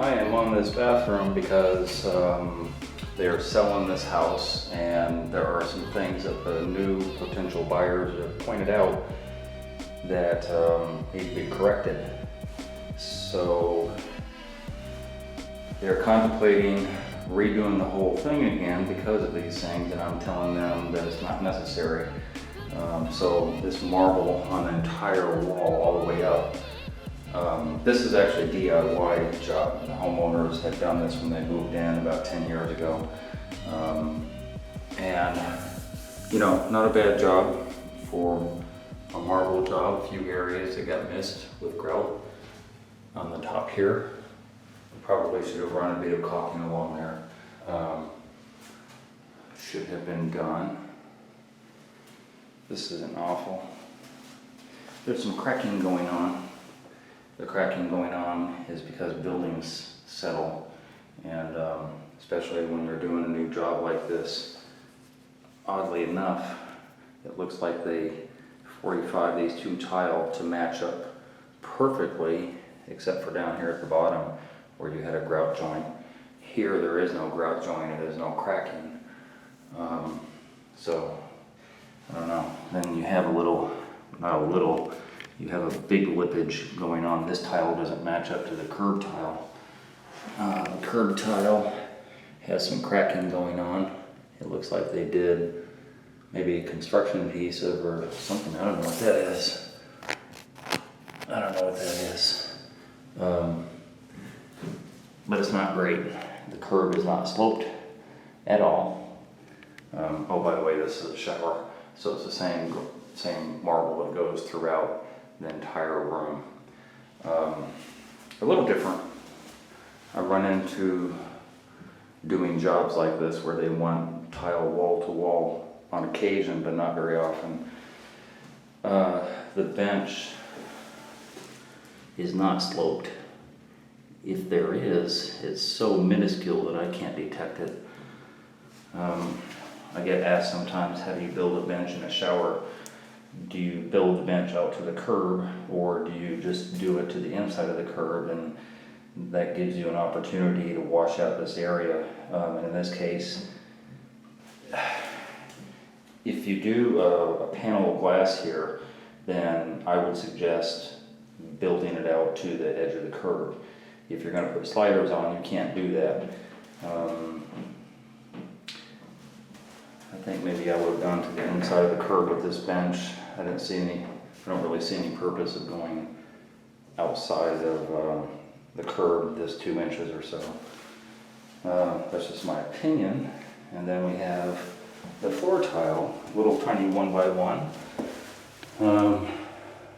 I am on this bathroom because they're selling this house, and there are some things that the new potential buyers have pointed out that need to be corrected. So they're contemplating redoing the whole thing again because of these things, and I'm telling them that it's not necessary. So this marble on the entire wall all the way up, this is actually a DIY job. The homeowners had done this when they moved in about 10 years ago. And you know, not a bad job for a marble job. A few areas that got missed with grout on the top here. Probably should have run a bit of caulking along there. Should have been done. This isn't awful. There's some cracking going on. The cracking going on is because buildings settle, and especially when you're doing a new job like this, oddly enough, it looks like they 45 these two tile to match up perfectly, except for down here at the bottom where you had a grout joint. Here there is no grout joint, and there's no cracking. So I don't know. Then you have you have a big lippage going on. This tile doesn't match up to the curb tile. The curb tile has some cracking going on. It looks like they did maybe a construction adhesive or something. I don't know what that is. I don't know what that is. But it's not great. The curb is not sloped at all. Oh, by the way, this is a shower, so it's the same marble that goes throughout the entire room. A little different. I run into doing jobs like this where they want tile wall to wall on occasion, but not very often. The bench is not sloped. If there is, it's so minuscule that I can't detect it. I get asked sometimes, how do you build a bench in a shower? Do you build the bench out to the curb, or do you just do it to the inside of the curb, and that gives you an opportunity to wash out this area? And in this case, if you do a panel of glass here, then I would suggest building it out to the edge of the curb. If you're going to put sliders on, you can't do that. I think maybe I would have gone to the inside of the curb with this bench. I don't really see any purpose of going outside of the curb this 2 inches or so. That's just my opinion. And then we have the floor tile, little tiny 1x1,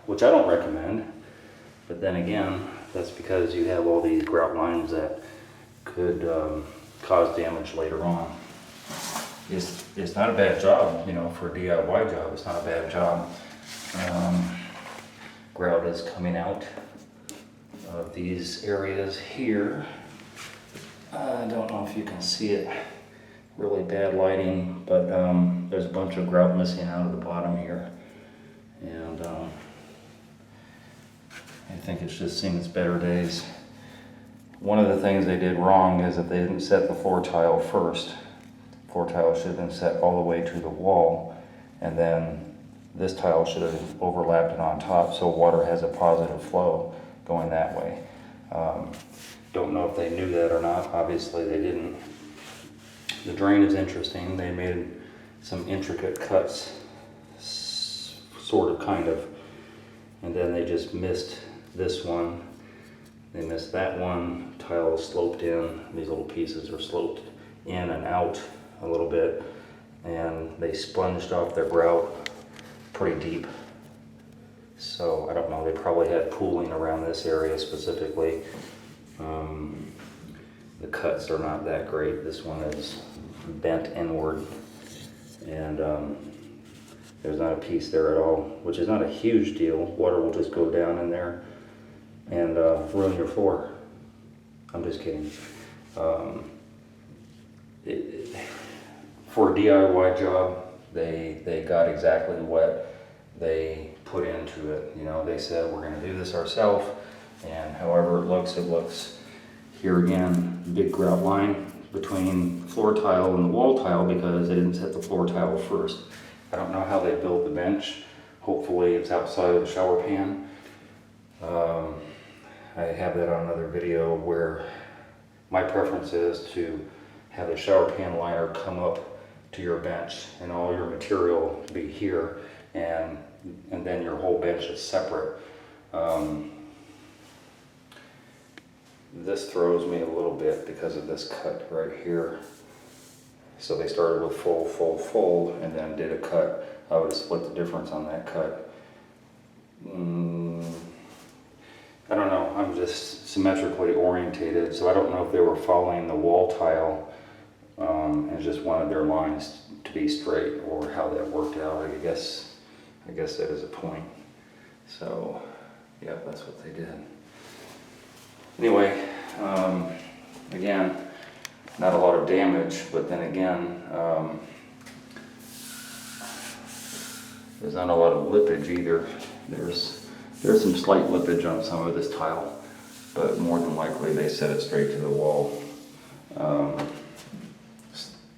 which I don't recommend. But then again, that's because you have all these grout lines that could cause damage later on. It's not a bad job, you know, for a DIY job. It's not a bad job. Grout is coming out of these areas here. I don't know if you can see it. Really bad lighting, but there's a bunch of grout missing out of the bottom here, and I think it's just seen its better days. One of the things they did wrong is that they didn't set the floor tile first. Floor tile should have been set all the way to the wall, and then this tile should have overlapped it on top so water has a positive flow going that way. Don't know if they knew that or not. Obviously they didn't. The drain is interesting. They made some intricate cuts, sort of, kind of, and then they just missed this one. They missed that one. Tile is sloped in. These little pieces are sloped in and out a little bit, and they sponged off their grout pretty deep. So I don't know, they probably had pooling around this area specifically. The cuts are not that great. This one is bent inward, and there's not a piece there at all, which is not a huge deal. Water will just go down in there and ruin your floor. I'm just kidding. For a DIY job, they got exactly what they put into it. You know, they said, we're going to do this ourselves, and however it looks, Here again, big grout line between floor tile and the wall tile because they didn't set the floor tile first. I don't know how they built the bench. Hopefully it's outside of the shower pan. I have that on another video where my preference is to have the shower pan liner come up to your bench and all your material be here, and then your whole bench is separate. This throws me a little bit because of this cut right here. So they started with full, and then did a cut. I would have split the difference on that cut. I don't know, I'm just symmetrically orientated, so I don't know if they were following the wall tile and just wanted their lines to be straight, or how that worked out. I guess that is a point. So, yeah, that's what they did. Anyway, again, not a lot of damage, but then again, there's not a lot of lippage either. There's some slight lippage on some of this tile, but more than likely they set it straight to the wall.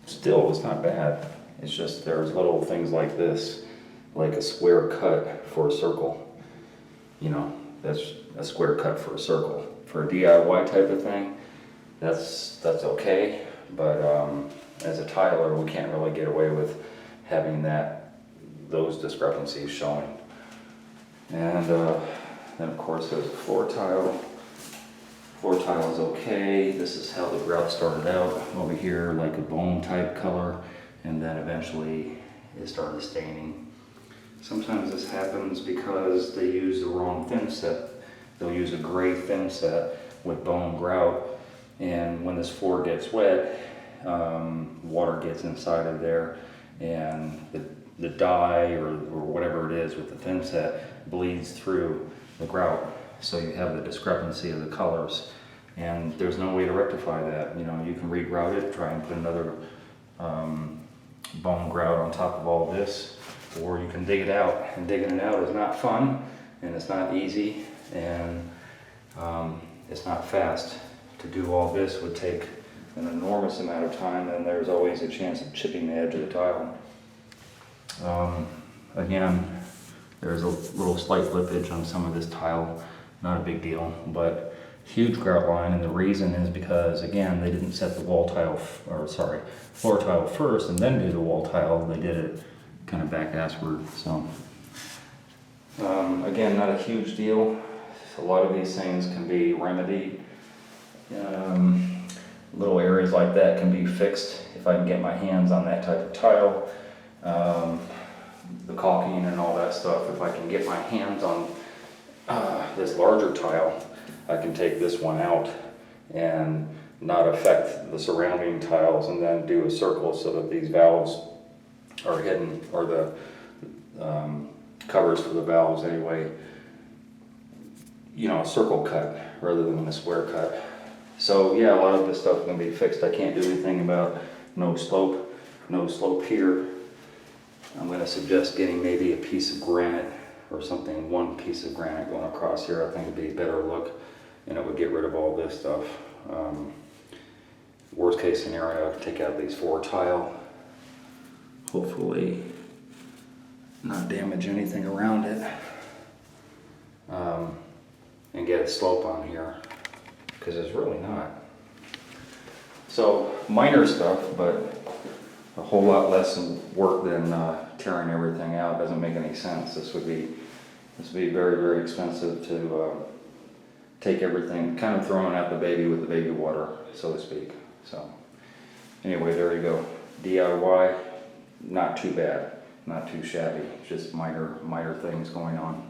Still, it's not bad. It's just there's little things like this, like a square cut for a circle. You know, that's a square cut for a circle. For a DIY type of thing, that's okay. But as a tiler, we can't really get away with having those discrepancies showing. And then of course there's a floor tile. Floor tile is okay. This is how the grout started out over here, like a bone type color, and then eventually it started staining. Sometimes this happens because they use the wrong thin set. They'll use a gray thin set with bone grout, and when this floor gets wet, water gets inside of there, and the dye or whatever it is with the thin set bleeds through the grout. So you have the discrepancy of the colors, and there's no way to rectify that. You know, you can regrout it, try and put another bone grout on top of all this, or you can dig it out. And digging it out is not fun, and it's not easy, and it's not fast. To do all this would take an enormous amount of time, and there's always a chance of chipping the edge of the tile. Again, there's a little slight lippage on some of this tile, not a big deal, but huge grout line, and the reason is because, again, they didn't set the floor tile first and then do the wall tile. They did it kind of back-assward. So again, not a huge deal. A lot of these things can be remedied. Little areas like that can be fixed if I can get my hands on that type of tile. The caulking and all that stuff, if I can get my hands on this larger tile, I can take this one out and not affect the surrounding tiles, and then do a circle so that these valves are hidden, or the covers for the valves anyway, you know, a circle cut rather than a square cut. So yeah, a lot of this stuff can be fixed. I can't do anything about no slope here. I'm going to suggest getting maybe a piece of granite or something, one piece of granite going across here. I think it'd be a better look, and it would get rid of all this stuff. Worst case scenario, I could take out these 4 tile, hopefully not damage anything around it, and get a slope on here, because it's really not. So minor stuff, but a whole lot less work than tearing everything out. Doesn't make any sense. This would be very, very expensive to take everything, kind of throwing out the baby with the baby water, so to speak. So anyway, there you go. DIY, not too bad, not too shabby, just minor things going on.